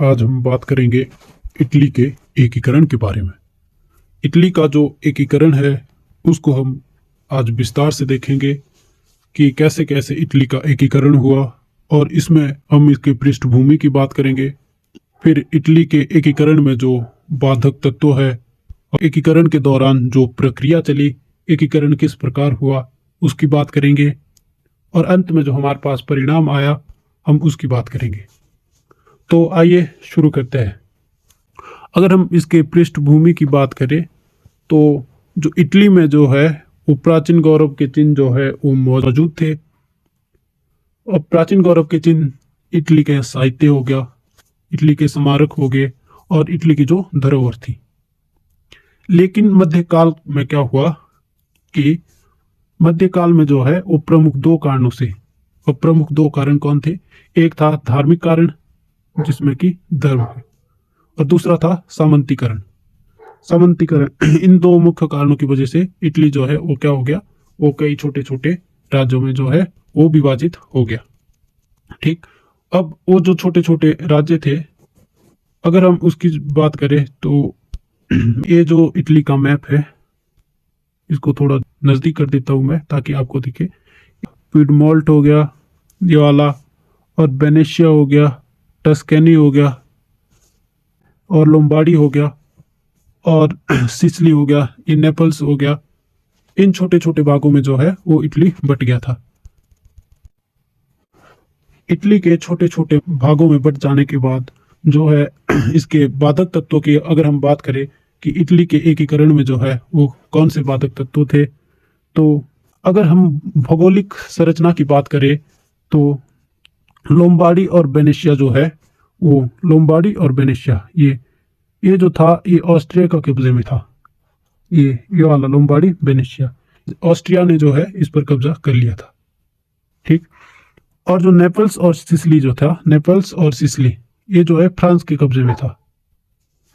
आज हम बात करेंगे इटली के एकीकरण के बारे में। इटली का जो एकीकरण है उसको हम आज विस्तार से देखेंगे कि कैसे कैसे इटली का एकीकरण हुआ, और इसमें हम इसके पृष्ठभूमि की बात करेंगे। फिर इटली के एकीकरण में जो बाधक तत्व है और एकीकरण के दौरान जो प्रक्रिया चली, एकीकरण किस प्रकार हुआ उसकी बात करेंगे, और अंत में जो हमारे पास परिणाम आया हम उसकी बात करेंगे। तो आइए शुरू करते हैं। अगर हम इसके पृष्ठभूमि की बात करें तो जो इटली में जो है वो प्राचीन गौरव के चिन्ह जो है वो मौजूद थे। और प्राचीन गौरव के चिन्ह इटली के साहित्य हो गया, इटली के स्मारक हो गए और इटली की जो धरोहर थी। लेकिन मध्यकाल में क्या हुआ कि मध्यकाल में जो है वो प्रमुख दो कारणों से, और प्रमुख दो कारण कौन थे? एक था धार्मिक कारण जिसमें कि धर्म है, और दूसरा था सामंतीकरण। सामंतीकरण इन दो मुख्य कारणों की वजह से इटली जो है वो क्या हो गया, वो कई छोटे छोटे राज्यों में जो है वो विभाजित हो गया। ठीक, अब वो जो छोटे छोटे राज्य थे, अगर हम उसकी बात करें तो ये जो इटली का मैप है इसको थोड़ा नजदीक कर देता हूं मैं ताकि आपको दिखे। पिडमोल्ट हो गया ये वाला, और वेनेशिया हो गया, टस्कैनी हो गया, और लोम्बार्डी हो गया, और सिसिली हो गया, ये नेपल्स हो गया। इन छोटे छोटे भागों में जो है वो इटली बट गया था। इटली के छोटे छोटे भागों में बट जाने के बाद जो है इसके बाधक तत्वों की अगर हम बात करें कि इटली के एकीकरण में जो है वो कौन से बाधक तत्व थे, तो अगर हम भौगोलिक संरचना की बात करें तो लोम्बार्डी और वेनेशिया जो है वो, लोम्बार्डी और वेनेशिया ये जो था ये ऑस्ट्रिया का कब्जे में था। ये वाला लोम्बार्डी वेनेशिया ऑस्ट्रिया ने जो है इस पर कब्जा कर लिया था। ठीक, और जो नेपल्स और सिसिली जो था, नेपल्स और सिसिली ये जो है फ्रांस के कब्जे में था।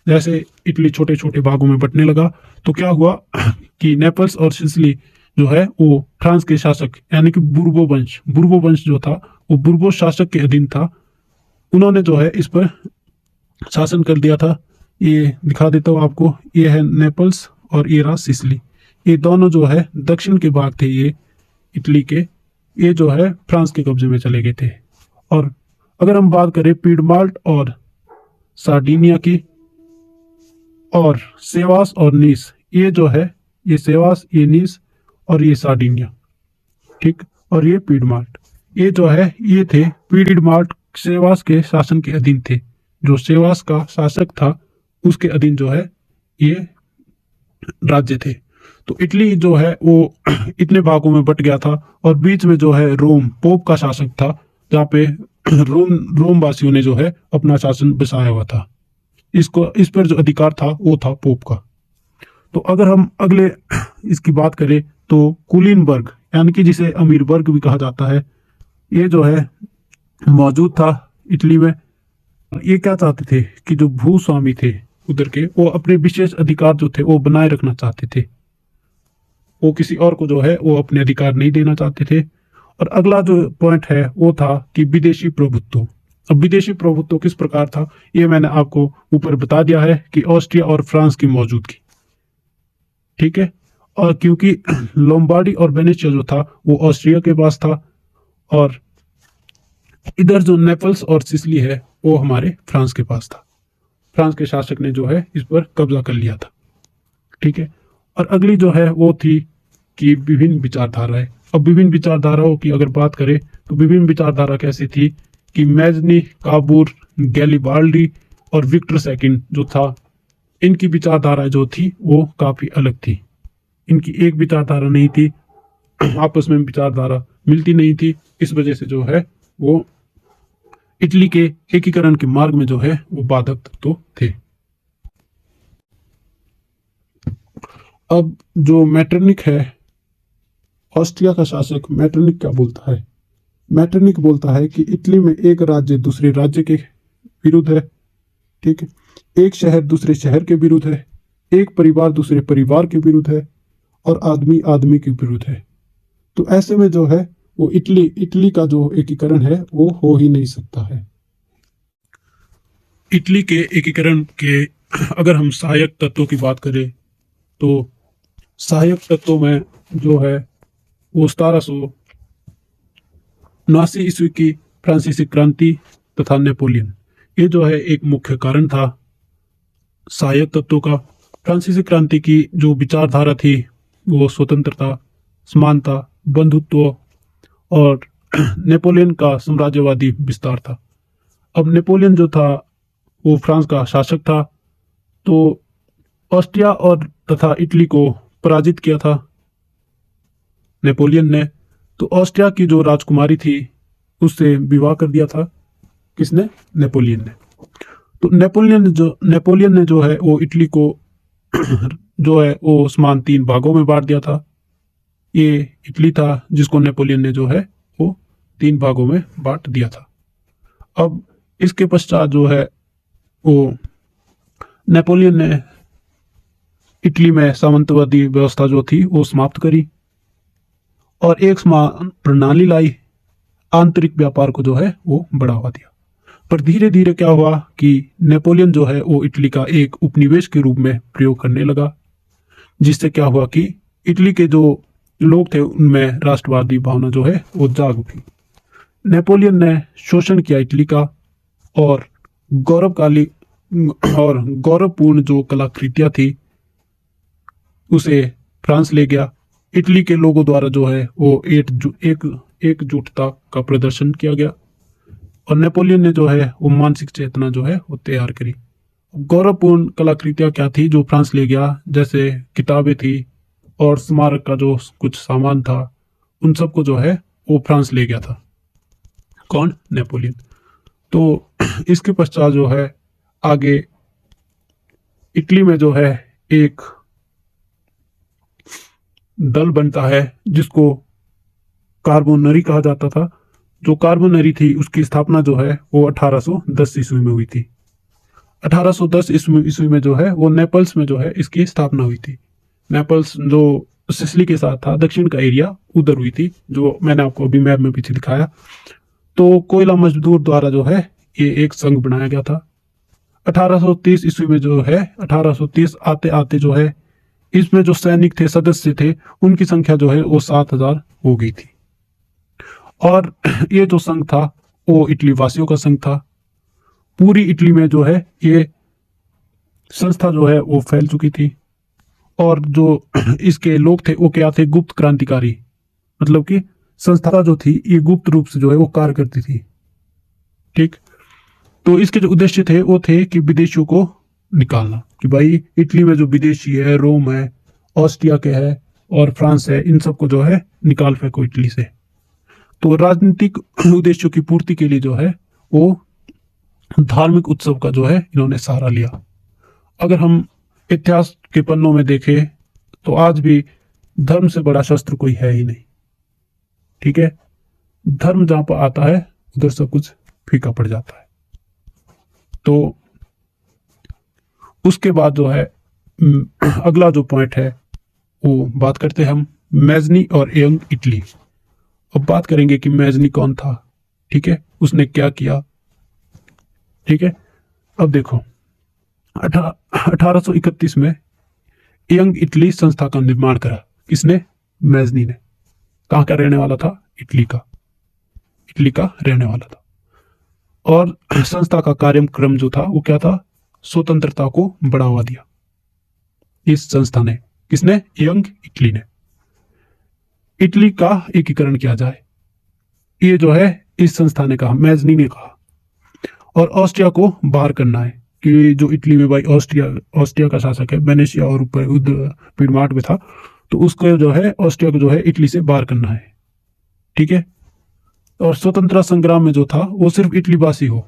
जैसे इटली छोटे छोटे भागों में बंटने लगा तो क्या हुआ कि नेपल्स और सिसिली जो है वो फ्रांस के शासक यानी कि बुर्बो वंश जो था वो बुर्बो शासक के अधीन था। उन्होंने जो है इस पर शासन कर दिया था। ये दिखा देता हूँ आपको, ये है नेपल्स और ये रहा सिसिली। ये दोनों जो है दक्षिण के भाग थे ये इटली के, ये जो है फ्रांस के कब्जे में चले गए थे। और अगर हम बात करें पीडमाल्ट और सार्डिनिया की, और सेवास और नीस, ये जो है ये सेवास, ये नीस और ये सार्डिनिया। ठीक, और ये पीडमाल्ट, ये जो है ये थे पीडमाल्ट सेवास के शासन के अधीन थे। जो सेवास का शासक था उसके अधीन जो है ये राज्य थे। तो इटली जो है वो इतने भागों में बट गया था, और बीच में जो है रोम पोप का शासक था, जहाँ पे रोम वासियों ने जो है अपना शासन बसाया हुआ था। इस पर जो अधिकार था वो था पोप का। तो अगर हम अगले इसकी बात करें तो कुलीनबर्ग यानी कि जिसे अमीरबर्ग भी कहा जाता है, ये जो है मौजूद था इटली में। ये क्या चाहते थे कि जो भूस्वामी थे उधर के, वो अपने विशेष अधिकार जो थे वो बनाए रखना चाहते थे। वो किसी और को जो है वो अपने अधिकार नहीं देना चाहते थे। और अगला जो पॉइंट है वो था कि विदेशी प्रभुत्व। अब विदेशी प्रभुत्व किस प्रकार था ये मैंने आपको ऊपर बता दिया है कि ऑस्ट्रिया और फ्रांस की मौजूदगी। ठीक है, और क्योंकि लोम्बार्डी और वेनेशिया जो था वो ऑस्ट्रिया के पास था, और इधर जो नेपल्स और सिसिली है वो हमारे फ्रांस के पास था। फ्रांस के शासक ने जो है इस पर कब्जा कर लिया था। ठीक है, और अगली जो है वो थी कि विभिन्न विचारधाराएं। अब विभिन्न विचारधाराओं की अगर बात करें तो विभिन्न विचारधारा कैसी थी कि मैजनी, काबूर, गैलीबाल्डी और विक्टर सेकंड जो था, इनकी विचारधारा जो थी वो काफी अलग थी। इनकी एक विचारधारा नहीं थी, आपस में विचारधारा मिलती नहीं थी। इस वजह से जो है वो इटली के एकीकरण के मार्ग में जो है वो बाधक तत्व थे। अब जो मैटरनिक है, ऑस्ट्रिया का शासक मैटरनिक क्या बोलता है? मैटरनिक बोलता है कि इटली में एक राज्य दूसरे राज्य के विरुद्ध है। ठीक है, एक शहर दूसरे शहर के विरुद्ध है, एक परिवार दूसरे परिवार के विरुद्ध है, और आदमी आदमी के विरुद्ध है। तो ऐसे में जो है वो इटली का जो एकीकरण है वो हो ही नहीं सकता है। इटली के एकीकरण के अगर हम सहायक तत्वों की बात करें तो सहायक तत्वों में जो है वो 1779 ईस्वी की फ्रांसीसी क्रांति तथा नेपोलियन, ये जो है एक मुख्य कारण था सहायक तत्वों का। फ्रांसीसी क्रांति की जो विचारधारा थी वो स्वतंत्रता, समानता, बंधुत्व और नेपोलियन का साम्राज्यवादी विस्तार था। अब नेपोलियन जो था वो फ्रांस का शासक था, तो ऑस्ट्रिया और तथा इटली को पराजित किया था नेपोलियन ने। तो ऑस्ट्रिया की जो राजकुमारी थी उससे विवाह कर दिया था, किसने? नेपोलियन ने। तो नेपोलियन ने जो है वो इटली को जो है वो समान 3 भागों में बांट दिया था। ये इटली था जिसको नेपोलियन ने जो है वो 3 भागों में बांट दिया था। अब इसके पश्चात जो है वो नेपोलियन ने इटली में सामंतवादी व्यवस्था जो थी वो समाप्त करी और एक समान प्रणाली लाई, आंतरिक व्यापार को जो है वो बढ़ावा दिया। पर धीरे धीरे क्या हुआ कि नेपोलियन जो है वो इटली का एक उपनिवेश के रूप में प्रयोग करने लगा, जिससे क्या हुआ कि इटली के जो लोग थे उनमें राष्ट्रवादी भावना जो है वो जाग उठी। नेपोलियन ने शोषण किया इटली का और गौरवकाली और गौरवपूर्ण जो कलाकृतियां थी उसे फ्रांस ले गया। इटली के लोगों द्वारा जो है वो एकजुटता का प्रदर्शन किया गया और नेपोलियन ने जो है वो मानसिक चेतना जो है वो तैयार करी। गौरवपूर्ण कलाकृतियां क्या थी जो फ्रांस ले गया, जैसे किताबें थी और स्मारक का जो कुछ सामान था, उन सबको जो है वो फ्रांस ले गया था। कौन? नेपोलियन। तो इसके पश्चात जो है आगे इटली में जो है एक दल बनता है जिसको कार्बोनरी कहा जाता था। जो कार्बोनरी थी उसकी स्थापना जो है वो 1810 ईस्वी में हुई थी। 1810 ईस्वी में जो है वो नेपल्स में जो है इसकी स्थापना हुई थी। नेपल्स जो सिसिली के साथ था, दक्षिण का एरिया, उधर हुई थी, जो मैंने आपको अभी मैप में पीछे दिखाया। तो कोयला मजदूर द्वारा जो है ये एक संघ बनाया गया था। 1830 ईस्वी में जो है 1830 आते आते जो है इसमें जो सैनिक थे, सदस्य थे, उनकी संख्या जो है वो 7000 हो गई थी। और ये जो संघ था वो इटली वासियों का संघ था। पूरी इटली में जो है ये संस्था जो है वो फैल चुकी थी और जो इसके लोग थे वो क्या थे? गुप्त क्रांतिकारी। मतलब कि संस्था जो थी ये गुप्त रूप से जो है वो कार्य करती थी। ठीक। तो इसके जो उद्देश्य थे वो थे कि विदेशियों को निकालना, कि भाई इटली में जो विदेशी है, रोम है, ऑस्ट्रिया के है और फ्रांस है, इन सबको जो है निकाल फेंको इटली से। तो राजनीतिक उद्देश्यों की पूर्ति के लिए जो है वो धार्मिक उत्सव का जो है इन्होंने सहारा लिया। अगर हम इतिहास के पन्नों में देखें तो आज भी धर्म से बड़ा शस्त्र कोई है ही नहीं। ठीक है, धर्म जहां पर आता है उधर सब कुछ फीका पड़ जाता है। तो उसके बाद जो है अगला जो पॉइंट है वो बात करते हैं हम मैजनी और यंग इटली। अब बात करेंगे कि मैजनी कौन था। ठीक है, उसने क्या किया। ठीक है, अब देखो 1831 में यंग इटली संस्था का निर्माण करा। किसने? मैजनी ने। कहाँ का रहने वाला था? इटली का रहने वाला था। और संस्था का कार्यक्रम जो था वो क्या था? स्वतंत्रता को बढ़ावा दिया इस संस्था ने। किसने? यंग इटली ने। इटली का एकीकरण किया जाए, ये जो है इस संस्था ने कहा, मैजनी ने कहा। और ऑस्ट्रिया को बाहर करना है कि जो इटली में भाई ऑस्ट्रिया का शासक है, वेनेशिया और ऊपर उधर पिडमार्ट में था, तो उसको जो है ऑस्ट्रिया को जो है इटली से बाहर करना है। ठीक है, और स्वतंत्रता संग्राम में जो था वो सिर्फ इटली वासी हो,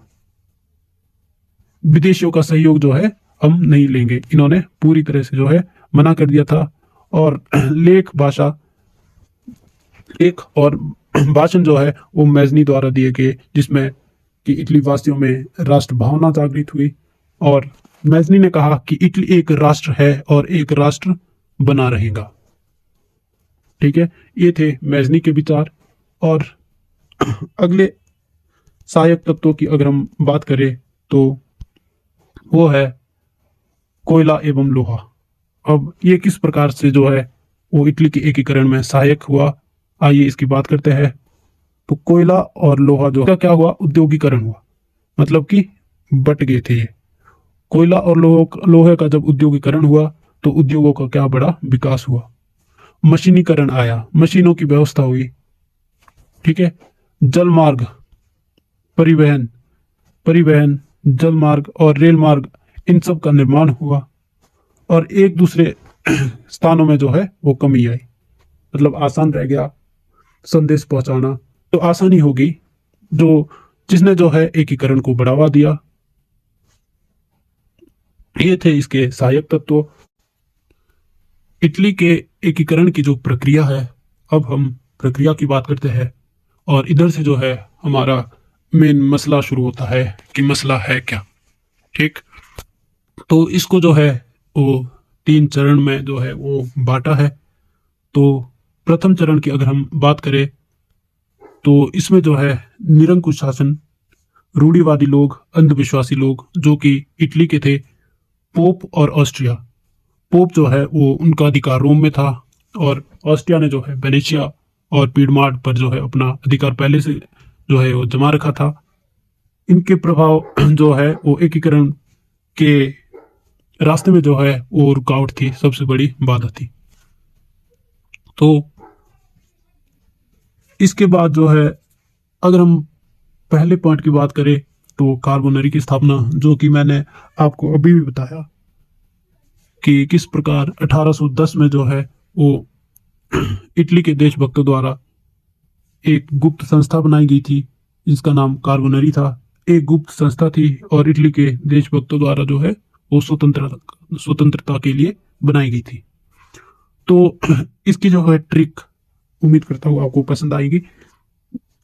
विदेशियों का सहयोग जो है हम नहीं लेंगे, इन्होंने पूरी तरह से जो है मना कर दिया था। और एक और भाषण जो है वो मैजनी द्वारा दिए गए, जिसमें कि इटली वासियों में राष्ट्र भावना जागृत हुई। और मैजनी ने कहा कि इटली एक राष्ट्र है और एक राष्ट्र बना रहेगा। ठीक है, ये थे मैजनी के विचार। और अगले सहायक तत्वों की अगर हम बात करें तो वो है कोयला एवं लोहा। अब ये किस प्रकार से जो है वो इटली के एकीकरण में सहायक हुआ, आइए इसकी बात करते हैं। तो कोयला और लोहा जो क्या हुआ, उद्योगीकरण हुआ, मतलब कि बट गए थे ये। कोयला और लोहे का जब उद्योगीकरण हुआ तो उद्योगों का क्या बड़ा विकास हुआ, मशीनीकरण आया, मशीनों की व्यवस्था हुई। ठीक है, जल मार्ग, परिवहन परिवहन जल मार्ग और रेल मार्ग, इन सब का निर्माण हुआ। और एक दूसरे स्थानों में जो है वो कमी आई, मतलब आसान रह गया संदेश पहुंचाना, तो आसानी होगी, जो जिसने जो है एकीकरण को बढ़ावा दिया। ये थे इसके सहायक तत्व। इटली के एकीकरण की जो प्रक्रिया है, अब हम प्रक्रिया की बात करते हैं। और इधर से जो है हमारा मेन मसला शुरू होता है कि मसला है क्या। ठीक, तो इसको जो है वो 3 चरण में जो है वो बांटा है। तो प्रथम चरण की अगर हम बात करें तो इसमें जो है निरंकुश शासन, रूढ़िवादी लोग, अंधविश्वासी लोग जो कि इटली के थे, पोप और ऑस्ट्रिया। पोप जो है वो उनका अधिकार रोम में था, और ऑस्ट्रिया ने जो है वेनेशिया और पीडमार्ट पर जो है अपना अधिकार पहले से जो है वो जमा रखा था। इनके प्रभाव जो है वो एकीकरण के रास्ते में जो है वो रुकावट थी, सबसे बड़ी बाधा थी। तो इसके बाद जो है अगर हम पहले पॉइंट की बात करें तो कार्बोनरी की स्थापना, जो कि मैंने आपको अभी भी बताया कि किस प्रकार 1810 में जो है वो इटली के देशभक्तों द्वारा एक गुप्त संस्था बनाई गई थी जिसका नाम कार्बोनरी था। एक गुप्त संस्था थी और इटली के देशभक्तों द्वारा जो है वो स्वतंत्रता के लिए बनाई गई थी। तो इसकी जो है ट्रिक, उम्मीद करता हूँ आपको पसंद आएगी।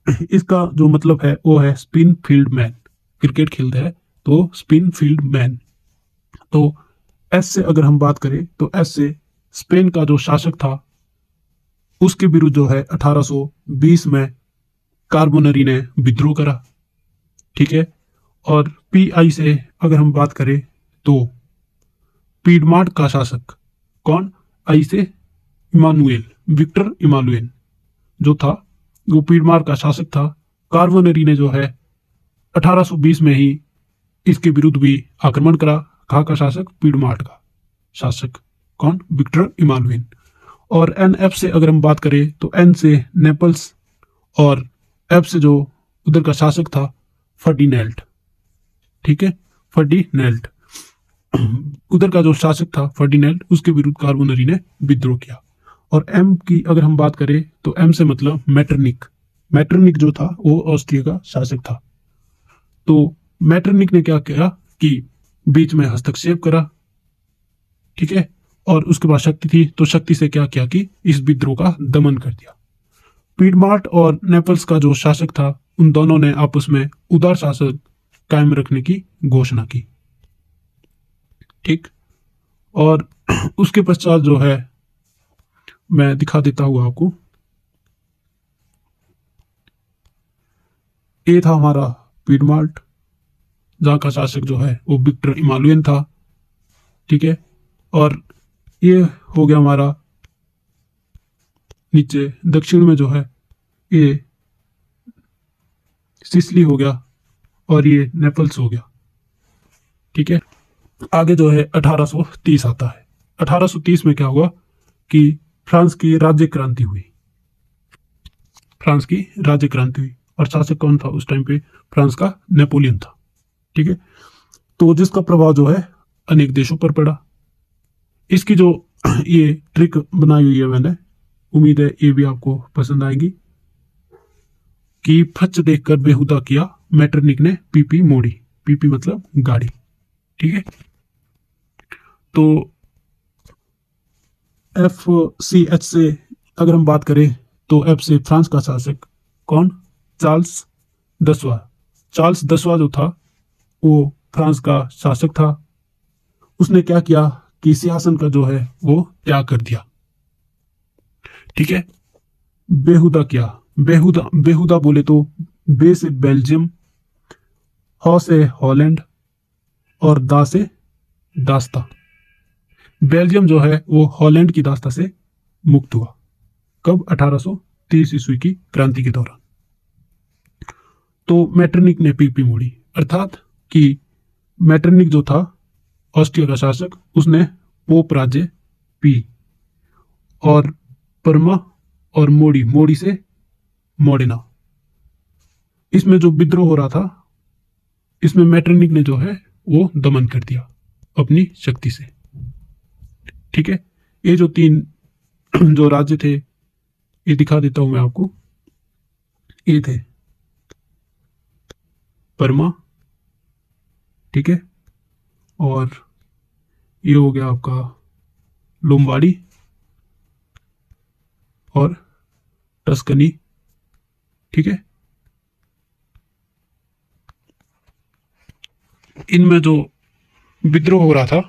इसका जो मतलब है वो है स्पिन फील्ड मैन। क्रिकेट खेलते हैं तो स्पिन फील्ड मैन। तो एस से अगर हम बात करें तो एस से स्पेन का जो शासक था उसके विरुद्ध जो है 1820 में कार्बोनरी ने विद्रोह करा। ठीक है, और पी आई से अगर हम बात करें तो पीडमार्ट का शासक कौन, आई से इमानुएल, विक्टर इमानुएल जो था वो पीडमार्ट का शासक था। कार्बोनरी ने जो है 1820 में ही इसके विरुद्ध भी आक्रमण करा। कहाँ का शासक, पीडमार्ट का शासक कौन, विक्टर इमानुएल। और एन एफ से अगर हम बात करें तो एन से नेपल्स, और एफ से जो उधर का शासक था फर्डिनेल्ट। ठीक है, फर्डिनेल्ट उधर का जो शासक था फर्डिनेल्ट, उसके विरुद्ध कार्बोनरी ने विद्रोह किया। और एम की अगर हम बात करें तो एम से मतलब मैटरनिक। मैटरनिक जो था वो ऑस्ट्रिया का शासक था। तो मैटरनिक ने क्या किया कि बीच में हस्तक्षेप करा। ठीक है, और उसके बाद शक्ति थी तो शक्ति से क्या किया कि इस विद्रोह का दमन कर दिया। पीडमार्ट और नेपल्स का जो शासक था उन दोनों ने आपस में उदार शासन कायम रखने की घोषणा की। ठीक, और उसके पश्चात जो है मैं दिखा देता हूँ आपको। ये था हमारा पीडमार्ट, जहाँ का शासक जो है वो विक्टर इमानुएल था। ठीक है, और ये हो गया हमारा नीचे दक्षिण में जो है ये सिसिली हो गया और ये नेपल्स हो गया। ठीक है, आगे जो है 1830 आता है। 1830 में क्या हुआ कि फ्रांस की राज्य क्रांति हुई। फ्रांस की राज्य क्रांति हुई और शासक कौन था उस टाइम पे, फ्रांस का नेपोलियन था। ठीक है, तो जिसका प्रभाव जो है अनेक देशों पर पड़ा। इसकी जो ये ट्रिक बनाई हुई है मैंने, उम्मीद है ये भी आपको पसंद आएगी। कि फच देखकर बेहुदा किया मैटरनिक ने पीपी मोड़ी। पीपी मतलब गाड़ी। ठीक है, तो एफ सी एच से अगर हम बात करें तो एफ से फ्रांस का शासक कौन, चार्ल्स 10वां। चार्ल्स 10वां जो था वो फ्रांस का शासक था। उसने क्या किया कि सिंहासन का जो है वो त्याग कर दिया। ठीक है, बेहुदा किया। बेहुदा, बेहुदा बोले तो बे से बेल्जियम, हॉ से हॉलैंड, और दा से दास्ता। बेल्जियम जो है वो हॉलैंड की दास्ता से मुक्त हुआ। कब? 1830 ईस्वी की क्रांति के दौरान। तो मेटरनिक ने पीपी मोड़ी, अर्थात कि मेटरनिक जो था ऑस्ट्रिया का शासक, उसने पोप राज्य पी और परमा और मोड़ी, मोड़ी से मोडेना, इसमें जो विद्रोह हो रहा था, इसमें मेटरनिक ने जो है वो दमन कर दिया अपनी शक्ति से। ठीक है, ये जो 3 जो राज्य थे, ये दिखा देता हूं मैं आपको। ये थे परमा, ठीक है, और ये हो गया आपका लोम्बार्डी और टस्कनी। ठीक है, इनमें जो विद्रोह हो रहा था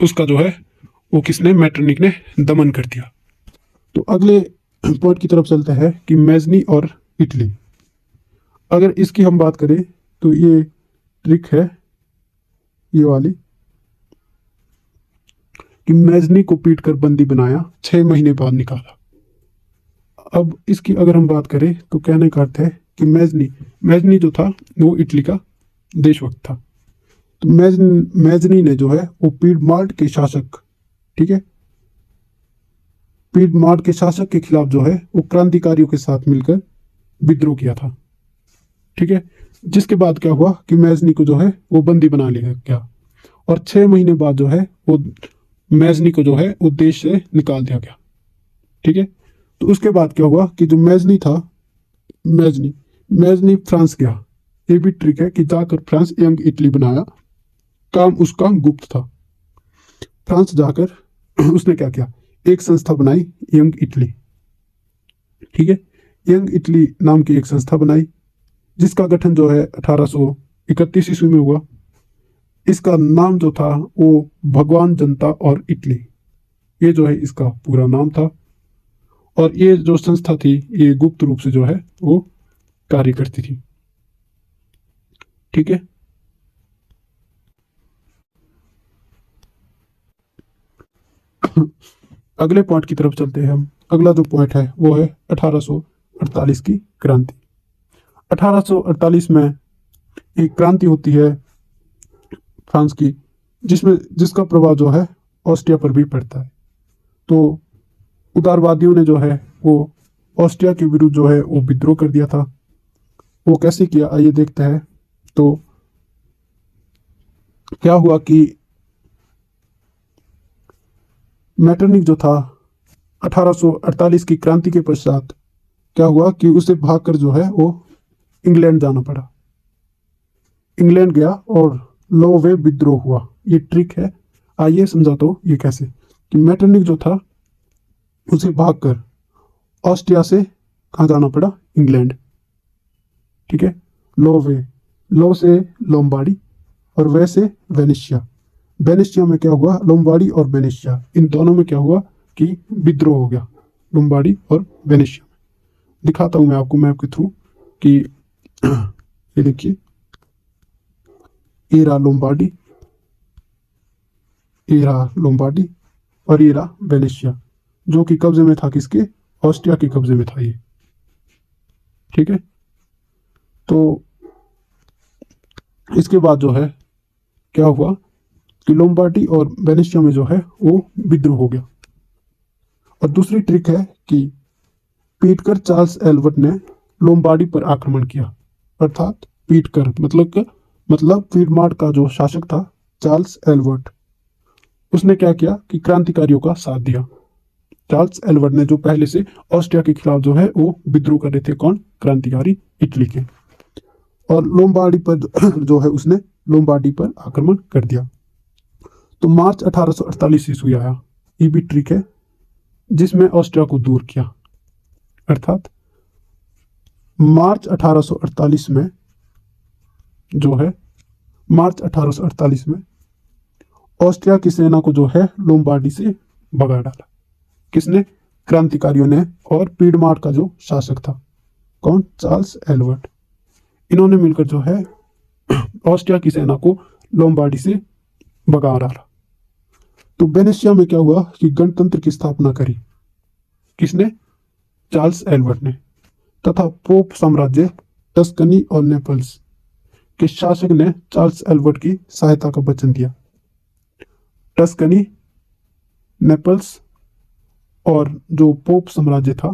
उसका जो है वो किसने? मेटरनिक ने दमन कर दिया। तो अगले पॉइंट की तरफ चलते हैं कि मेजनी और इटली। अगर इसकी हम बात करें तो ये ट्रिक है ये वाली कि मेजनी को पीट कर बंदी बनाया, 6 महीने बाद निकाला। अब इसकी अगर हम बात करें तो कहने का अर्थ है कि मेजनी जो था वो इटली का देशभक्त था। तो मेजनी ने जो है वो पीडमार्ट के शासक, ठीक है, पीडमार्ट के शासक के खिलाफ जो है वो क्रांतिकारियों के साथ मिलकर विद्रोह किया था। ठीक है, जिसके बाद क्या हुआ कि मेजनी को जो है वो बंदी बना लिया गया और 6 महीने बाद जो है वो मेजनी को जो है वो देश से निकाल दिया गया। ठीक है, तो उसके बाद क्या हुआ कि जो मेजनी था, मेजनी फ्रांस गया। ये भी ट्रिक है कि जाकर फ्रांस यंग इटली बनाया, काम उसका गुप्त था। फ्रांस जाकर उसने क्या किया? एक संस्था बनाई, यंग इटली। ठीक है, यंग इटली नाम की एक संस्था बनाई जिसका गठन जो है 1831 ईस्वी में हुआ। इसका नाम जो था वो भगवान, जनता और इटली, ये जो है इसका पूरा नाम था। और ये जो संस्था थी ये गुप्त रूप से जो है वो कार्य करती थी। ठीक है, अगले पॉइंट की तरफ चलते हैं हम। अगला जो पॉइंट है वो है 1848 की क्रांति। 1848 में एक क्रांति होती है फ्रांस की, जिसका प्रभाव जो है ऑस्ट्रिया पर भी पड़ता है। तो उदारवादियों ने जो है वो ऑस्ट्रिया के विरुद्ध जो है वो विद्रोह कर दिया था। वो कैसे किया आइए देखते हैं। तो क्या हुआ कि मेटरनिक जो था 1848 की क्रांति के पश्चात क्या हुआ कि उसे भागकर जो है वो इंग्लैंड जाना पड़ा। इंग्लैंड गया और लोवे विद्रोह हुआ। ये ट्रिक है, आइए समझाता हूं ये कैसे। कि मेटरनिक जो था उसे भागकर ऑस्ट्रिया से कहाँ जाना पड़ा? इंग्लैंड। ठीक है, लो से लोम्बार्डी और वे से वेनेशिया। वेनेशिया में क्या हुआ? लोम्बार्डी और वेनेशिया, इन दोनों में क्या हुआ कि विद्रोह हो गया, लोम्बार्डी और वेनेशिया में। दिखाता हूं मैं आपको मैप के थ्रू कि ये देखिए, ये रहा लोम्बार्डी और ये रहा वेनेशिया, जो कि कब्जे में था किसके? ऑस्ट्रिया के कब्जे में था ये। ठीक है, तो इसके बाद जो है क्या हुआ कि लोम्बार्डी और वेनेशिया में जो है वो विद्रोह हो गया। और दूसरी ट्रिक है कि पीटकर चार्ल्स एल्बर्ट ने लोम्बार्डी पर आक्रमण किया। अर्थात पीटकर मतलब पीडमार्ट का जो शासक था चार्ल्स एल्बर्ट, उसने क्या किया कि क्रांतिकारियों का साथ दिया। चार्ल्स एल्बर्ट ने जो पहले से ऑस्ट्रिया के खिलाफ जो है वो विद्रोह कर रहे थे, कौन? क्रांतिकारी इटली के। और लोम्बार्डी पर जो है उसने लोम्बार्डी पर आक्रमण कर दिया। तो मार्च 1848 ईस्वी आया, ये भी ट्रिक है, जिसमें ऑस्ट्रिया को दूर किया। अर्थात मार्च 1848 में जो है, मार्च 1848 में ऑस्ट्रिया की सेना को जो है लोम्बार्डी से भगा डाला। किसने? क्रांतिकारियों ने। और पीडमार्ट का जो शासक था, कौन? Charles Albert. इन्होंने मिलकर जो है ऑस्ट्रिया की सेना को लोम्बार्डी से भगा रहा। तो वेनेशिया में क्या हुआ कि गणतंत्र की स्थापना करी, किसने? चार्ल्स एल्बर्ट ने। तथा पोप साम्राज्य टस्कनी और नेपल्स के शासक ने चार्ल्स एल्बर्ट की सहायता का वचन दिया। टस्कनी, नेपल्स और जो पोप साम्राज्य था,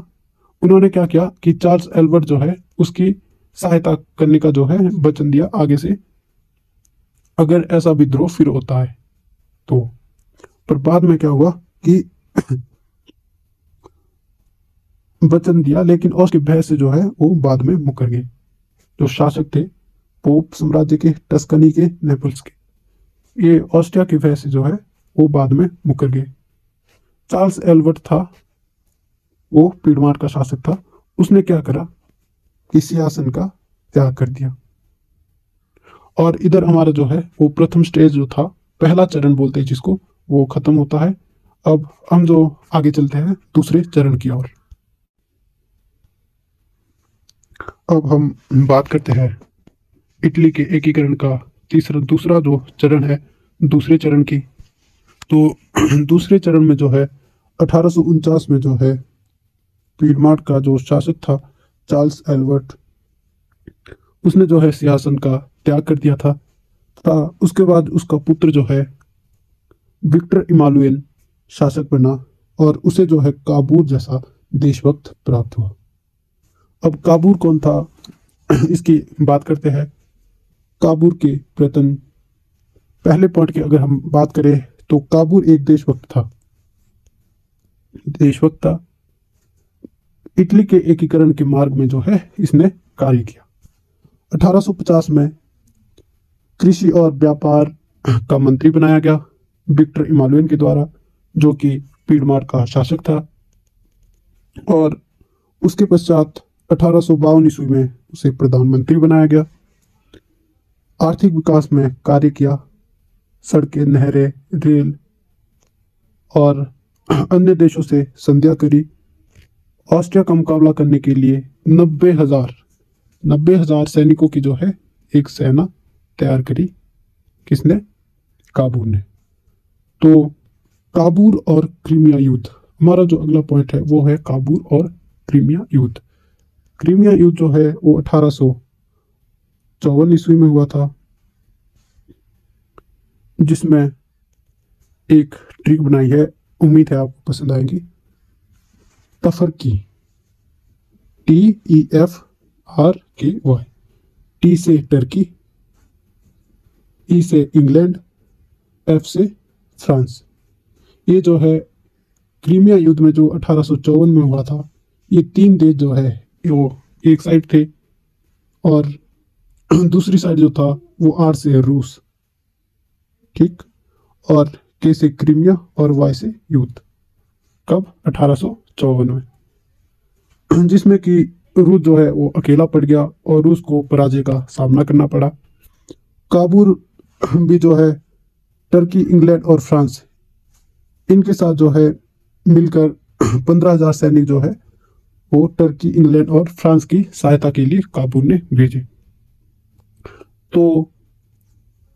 उन्होंने क्या किया कि चार्ल्स एल्बर्ट जो है उसकी सहायता करने का जो है वचन दिया आगे से, अगर ऐसा विद्रोह फिर होता है तो। पर बाद में क्या हुआ कि वचन दिया, लेकिन उसके भय से जो है वो बाद में मुकर गए। जो शासक थे पोप साम्राज्य के, टस्कनी के, नेपल्स के, ये ऑस्ट्रिया के भय से जो है वो बाद में मुकर गए। चार्ल्स एल्बर्ट था, वो पीडमार का शासक था। उसने क्या करा कि सिंहासन का त्याग कर दिया। और इधर हमारा जो है वो प्रथम स्टेज जो था, पहला चरण बोलते हैं जिसको, वो खत्म होता है। अब हम जो आगे चलते हैं दूसरे चरण की ओर। अब हम बात करते हैं इटली के एकीकरण का दूसरा जो चरण है, दूसरे चरण की। तो दूसरे चरण में जो है 1849 में जो है पीडमार्ट का जो शासक था चार्ल्स एल्बर्ट, उसने जो है सिंहासन का त्याग कर दिया था। उसके बाद उसका पुत्र जो है विक्टर इमानुएल शासक बना और उसे जो है काबूर जैसा देशभक्त प्राप्त हुआ। अब काबूर कौन था इसकी बात करते हैं। काबूर के प्रयत्न, पहले पॉइंट की अगर हम बात करें तो काबूर एक देशभक्त था। इटली के एकीकरण के मार्ग में जो है इसने कार्य किया। 1850 में कृषि और व्यापार का मंत्री बनाया गया विक्टर इमानुएल के द्वारा, जो कि पीडमार का शासक था। और उसके पश्चात 1852 ईस्वी में उसे प्रधानमंत्री बनाया गया। आर्थिक विकास में कार्य किया, सड़कें, नहरें, रेल और अन्य देशों से संधियां करी। ऑस्ट्रिया का मुकाबला करने के लिए 90,000 सैनिकों की जो है एक सेना तैयार करी। किसने? काबूर ने। तो काबूर और क्रीमिया युद्ध, हमारा जो अगला पॉइंट है वो है काबूर और क्रीमिया युद्ध। क्रीमिया युद्ध जो है वो 1854 ईस्वी में हुआ था, जिसमें एक ट्रिक बनाई है, उम्मीद है आपको पसंद आएगी। तफरकी, TEFRKY, टी से टर्की, ई से इंग्लैंड, एफ से फ्रांस। ये जो है क्रीमिया युद्ध में जो 1854 में हुआ था, ये तीन देश जो है वो एक साइड थे और दूसरी साइड जो था वो आर से रूस, ठीक, और के से क्रीमिया और वाई से युद्ध। कब? 1854 में, जिसमें कि रूस जो है वो अकेला पड़ गया और रूस को पराजय का सामना करना पड़ा। काबूल भी जो है टर्की, इंग्लैंड और फ्रांस, इनके साथ जो है मिलकर 15,000 सैनिक जो है वो टर्की, इंग्लैंड और फ्रांस की सहायता के लिए काबूल ने भेजे। तो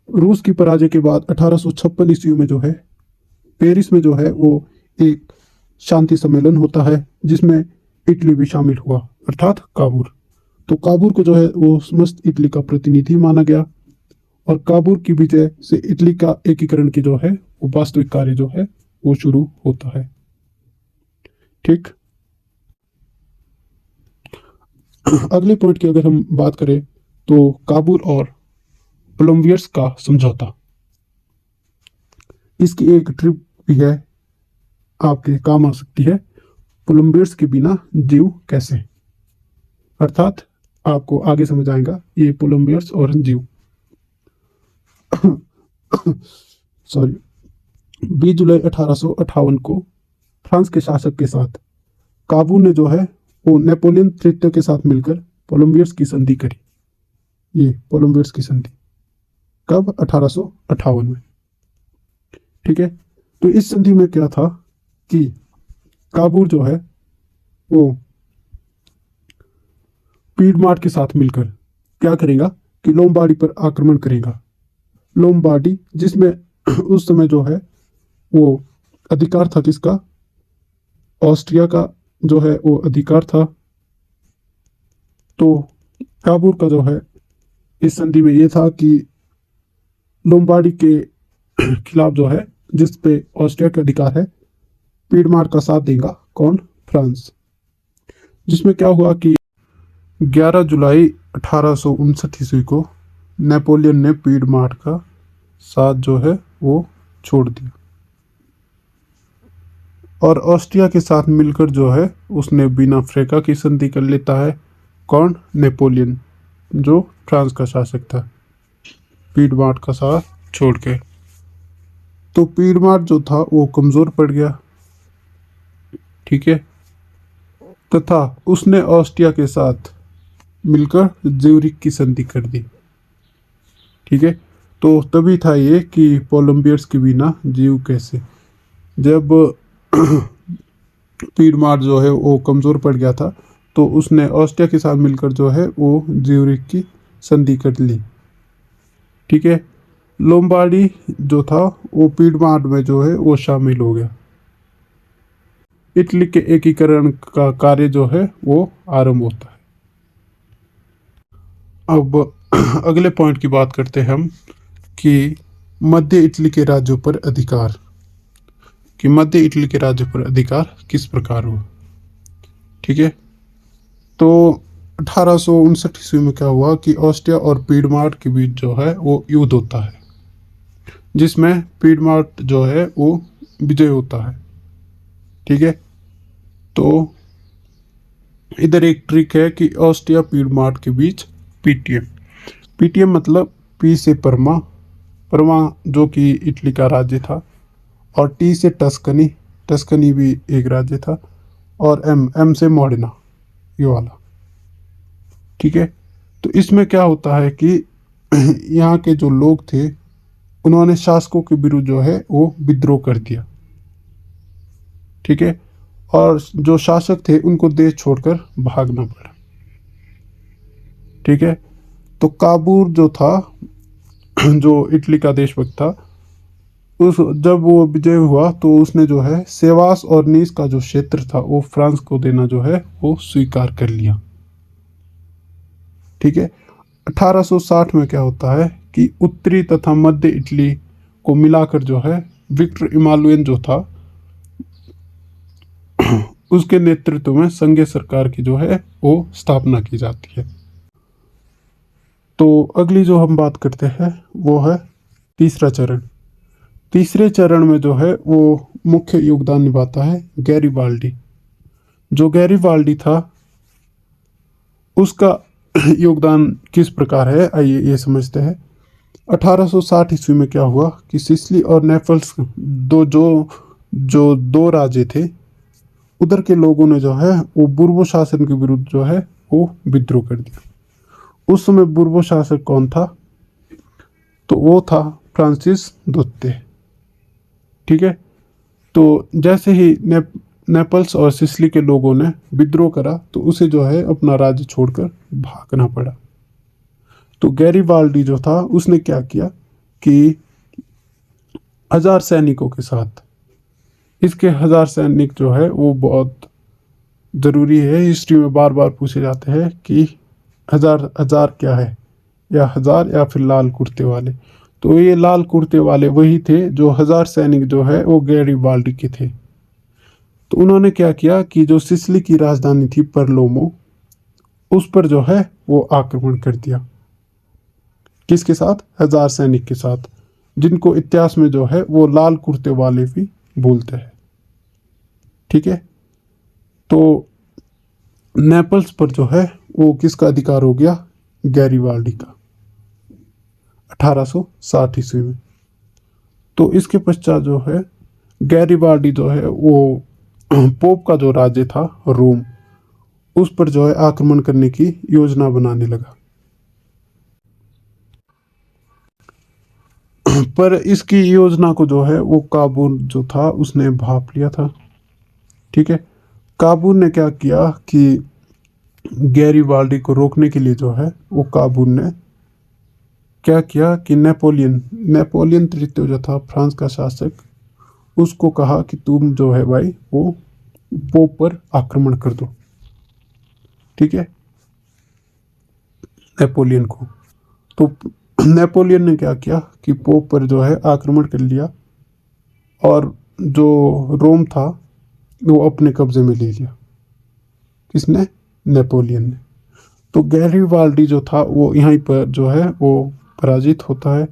रूस की पराजय के बाद 1856 ईस्वी में जो है पेरिस में जो है वो एक शांति सम्मेलन होता है, जिसमें इटली भी शामिल हुआ, अर्थात काबूल। तो काबूल को जो है वो समस्त इटली का प्रतिनिधि माना गया और काबूल की विजय से इटली का एकीकरण की जो है वो वास्तविक कार्य जो है वो शुरू होता है। ठीक, अगले पॉइंट की अगर हम बात करें तो काबूल और प्लम्बियर्स का समझौता, इसकी एक ट्रिप भी है, आपके काम आ सकती है। प्लम्बियर्स के बिना जीव कैसे, अर्थात आपको आगे समझ आएगा ये प्लम्बियर्स और जीव। सॉरी, 20 जुलाई 1858 को फ्रांस के शासक के साथ काबूल ने जो है वो नेपोलियन तृतीय के साथ मिलकर प्लम्बियर्स की संधि करी। ये प्लम्बियर्स की संधि कब? 1858 में। ठीक है, तो इस संधि में क्या था कि काबूल जो है वो पीडमार्ट के साथ मिलकर क्या करेगा कि लोम्बार्डी पर आक्रमण करेगा। लोम्बार्डी, जिसमें उस समय जो है वो अधिकार था किसका, ऑस्ट्रिया का जो है वो अधिकार था। तो काबुल का जो है इस संधि में ये था कि लोम्बार्डी के खिलाफ जो है, जिस पे ऑस्ट्रिया का अधिकार है, पीडमार्क का साथ देगा कौन, फ्रांस। जिसमें क्या हुआ कि 11 जुलाई 1859 ईस्वी को नेपोलियन ने पीडमार्क का साथ जो है वो छोड़ दिया और ऑस्ट्रिया के साथ मिलकर जो है उसने बिना फ्रेका की संधि कर लेता है कौन, नेपोलियन, जो फ्रांस का शासक था, पीडमार्क का साथ छोड़ के। तो पीडमार्क जो था वो कमजोर पड़ गया, ठीक है, तथा उसने ऑस्ट्रिया के साथ मिलकर ज्यूरिख की संधि कर दी, ठीक है। तो तभी था ये कि पोलम्बियर्स के बिना जीव कैसे, जब पीडमार्क जो है वो कमजोर पड़ गया था तो उसने ऑस्ट्रिया के साथ मिलकर जो है वो ज्यूरिख की संधि कर ली, ठीक है। लोम्बार्डी जो था वो पीडमार्क में जो है वो शामिल हो गया। इटली के एकीकरण का कार्य जो है वो आरंभ होता है। अब अगले पॉइंट की बात करते हैं हम कि मध्य इटली के राज्यों पर अधिकार, कि मध्य इटली के राज्यों पर अधिकार किस प्रकार हुआ, ठीक है। तो 1859 ईस्वी में क्या हुआ कि ऑस्ट्रिया और पीडमार्क के बीच जो है वो युद्ध होता है, जिसमें पीडमार्क जो है वो विजय होता है, ठीक है। तो इधर एक ट्रिक है कि ऑस्ट्रिया पीडमार्क के बीच पीटीएम, पीटीएम मतलब पी से परमा, परमा जो कि इटली का राज्य था, और टी से टस्कनी, टस्कनी भी एक राज्य था, और एम, एम से मॉडर्ना, ये वाला, ठीक है। तो इसमें क्या होता है कि यहाँ के जो लोग थे उन्होंने शासकों के विरुद्ध जो है वो विद्रोह कर दिया, ठीक है, और जो शासक थे उनको देश छोड़कर भागना पड़ा, ठीक है। तो काबूर जो था जो इटली का देशभक्त था, उस जब वो विजय हुआ तो उसने जो है सेवास और नीस का जो क्षेत्र था वो फ्रांस को देना जो है वो स्वीकार कर लिया, ठीक है। 1860 में क्या होता है कि उत्तरी तथा मध्य इटली को मिलाकर जो है विक्टर इमानुएल जो था उसके नेतृत्व में संघीय सरकार की जो है वो स्थापना की जाती है। तो अगली जो हम बात करते हैं वो है तीसरा चरण। तीसरे चरण में जो है वो मुख्य योगदान निभाता है गैरीबाल्डी। जो गैरीबाल्डी था उसका योगदान किस प्रकार है, आइए ये समझते हैं। 1860 ईस्वी में क्या हुआ कि सिसिली और नेपल्स दो राज्य थे, उधर के लोगों ने जो है वो बुर्बो शासन के विरुद्ध जो है वो विद्रोह कर दिया। उस समय बुर्बो शासक कौन था, तो वो था फ्रांसिस द्वितीय, ठीक है। तो जैसे ही नेपल्स और सिसिली के लोगों ने विद्रोह करा तो उसे जो है अपना राज्य छोड़कर भागना पड़ा। तो गैरीबाल्डी जो था उसने क्या किया कि 1000 सैनिकों के साथ, इसके 1000 सैनिक जो है वो बहुत ज़रूरी है, हिस्ट्री में बार बार पूछे जाते हैं कि हजार हजार क्या है, या हजार या फिर लाल कुर्ते वाले। तो ये लाल कुर्ते वाले वही थे जो 1000 सैनिक जो है वो गैरीबाल्डी के थे। तो उन्होंने क्या किया कि जो सिसिली की राजधानी थी परलोमो, उस पर जो है वो आक्रमण कर दिया, किसके साथ, 1000 सैनिक के साथ, जिनको इतिहास में जो है वो लाल कुर्ते वाले भी बोलते हैं, ठीक है। तो नेपल्स पर जो है वो किसका अधिकार हो गया, गैरीबाल्डी का, 1860 ईस्वी में। तो इसके पश्चात जो है गैरीबाल्डी जो है वो पोप का जो राज्य था रोम, उस पर जो है आक्रमण करने की योजना बनाने लगा। पर इसकी योजना को जो है वो काबूल जो था उसने भाप लिया था, ठीक है। काबूल ने क्या किया कि गैरीबाल्डी को रोकने के लिए जो है वो काबूल ने क्या किया कि नेपोलियन नेपोलियन तृतीय जो था फ्रांस का शासक, उसको कहा कि तुम जो है भाई वो पोप पर आक्रमण कर दो। ठीक है, नेपोलियन को। तो नेपोलियन ने क्या किया कि पोप पर जो है आक्रमण कर लिया और जो रोम था वो अपने कब्जे में ले लिया। किसने? नेपोलियन ने। तो गैरिबाल्डी जो था वो यहीं पर जो है वो पराजित होता है।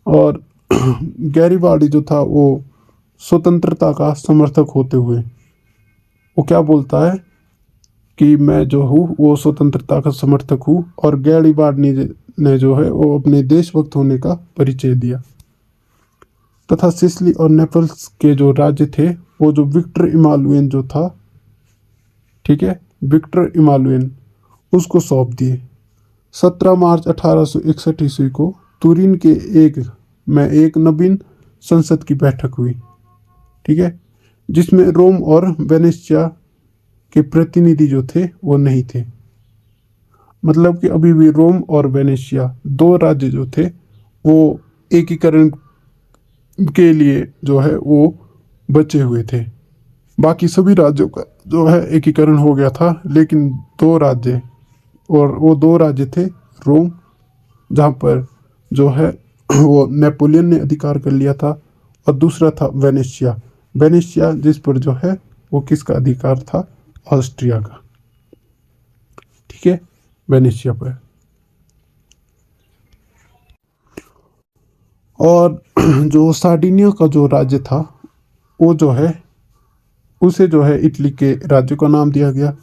और गैरिबाल्डी जो था वो स्वतंत्रता का समर्थक होते हुए वो क्या बोलता है कि मैं जो हूँ वो स्वतंत्रता का समर्थक हूँ, और गैरिबाल्डी ने जो है वो अपने देशभक्त होने का परिचय दिया। तथा सिसिली और नेपल्स के जो राज्य थे वो जो विक्टर इमानुएल जो था, ठीक है, विक्टर इमानुएल, उसको सौंप दिए। 17 मार्च 1861 ईस्वी को तुरीन के एक नवीन संसद की बैठक हुई। ठीक है, जिसमें रोम और वेनेशिया के प्रतिनिधि जो थे वो नहीं थे। मतलब कि अभी भी रोम और वेनेशिया दो राज्य जो थे वो एकीकरण के लिए जो है वो बचे हुए थे। बाकी सभी राज्यों का जो है एकीकरण हो गया था, लेकिन दो राज्य, और वो दो राज्य थे रोम, जहाँ पर जो है वो नेपोलियन ने अधिकार कर लिया था, और दूसरा था वेनेशिया। वेनेशिया जिस पर जो है वो किसका अधिकार था? ऑस्ट्रिया का। ठीक है, वेनेशिया पर। और जो सार्डिनिया का जो राज्य था वो जो है उसे जो है इटली के राज्य का नाम दिया गया।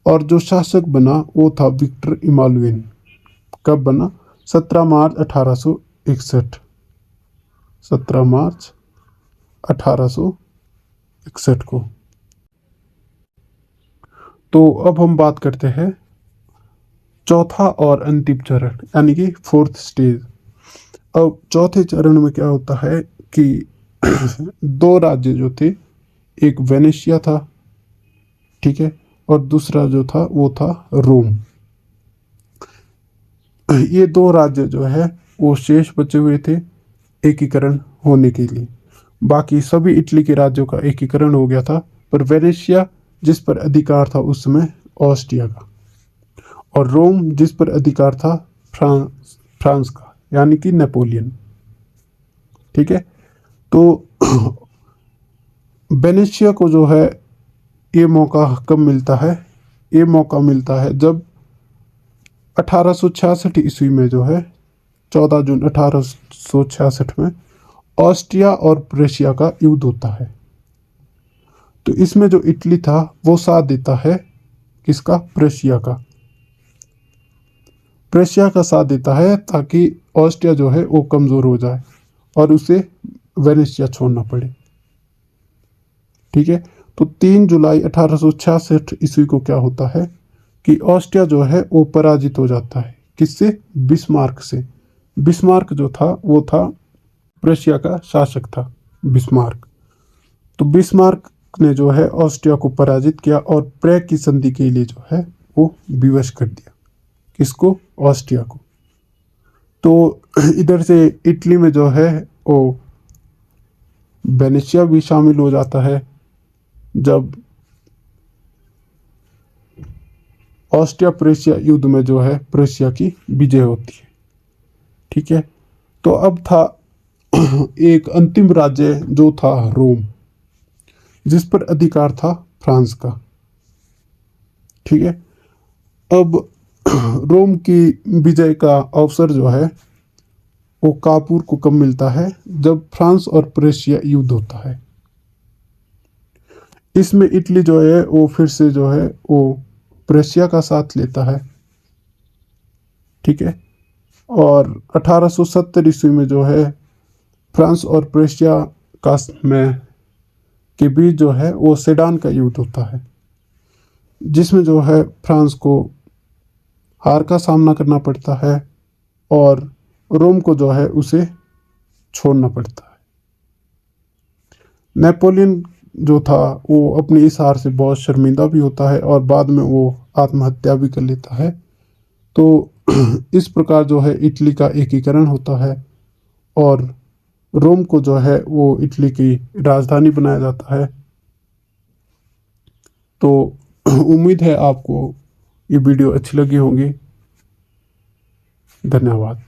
और जो शासक बना वो था विक्टर इमानुएल। कब बना? 17 मार्च 1861। 17 मार्च 1861 को। तो अब हम बात करते हैं चौथा और अंतिम चरण, यानी कि फोर्थ स्टेज। अब चौथे चरण में क्या होता है कि दो राज्य जो थे, एक वेनेशिया था, ठीक है, और दूसरा जो था वो था रोम। ये दो राज्य जो है वो शेष बचे हुए थे एकीकरण होने के लिए। बाकी सभी इटली के राज्यों का एकीकरण हो गया था, पर वेनेशिया जिस पर अधिकार था उस समय ऑस्ट्रिया का, और रोम जिस पर अधिकार था फ्रांस का, यानी कि नेपोलियन। ठीक है, तो वेनेशिया को जो है ये मौका कब मिलता है? ये मौका मिलता है जब 1866 ईस्वी में जो है 14 जून 1866 में ऑस्ट्रिया और प्रेशिया का युद्ध होता है। तो इसमें जो इटली था वो साथ देता है किसका? प्रेशिया का। प्रेशिया का साथ देता है ताकि ऑस्ट्रिया जो है वो कमज़ोर हो जाए और उसे वेनेशिया छोड़ना पड़े। ठीक है, तो 3 जुलाई 1866 ईस्वी को क्या होता है कि ऑस्ट्रिया जो है वो पराजित हो जाता है। किससे? बिस्मार्क से। बिस्मार्क जो था वो था प्रेशिया का शासक था, बिस्मार्क। तो बिस्मार्क ने जो है ऑस्ट्रिया को पराजित किया और प्रेग की संधि के लिए जो है वो विवश कर दिया। किसको? ऑस्ट्रिया को। तो इधर से इटली में जो है वो वेनेशिया भी शामिल हो जाता है जब ऑस्ट्रिया प्रेशिया युद्ध में जो है प्रेशिया की विजय होती है। ठीक है, तो अब था एक अंतिम राज्य जो था रोम, जिस पर अधिकार था फ्रांस का। ठीक है, अब रोम की विजय का अवसर जो है वो कापुर को कब मिलता है? जब फ्रांस और प्रेशिया युद्ध होता है। इसमें इटली जो है वो फिर से जो है वो प्रेशिया का साथ लेता है। ठीक है, और 1870 ईस्वी में जो है फ्रांस और प्रेशिया का में के बीच जो है वो सेडान का युद्ध होता है, जिसमें जो है फ्रांस को हार का सामना करना पड़ता है और रोम को जो है उसे छोड़ना पड़ता है। नेपोलियन जो था वो अपनी इस हार से बहुत शर्मिंदा भी होता है और बाद में वो आत्महत्या भी कर लेता है। तो इस प्रकार जो है इटली का एकीकरण होता है और रोम को जो है वो इटली की राजधानी बनाया जाता है। तो उम्मीद है आपको ये वीडियो अच्छी लगी होगी। धन्यवाद।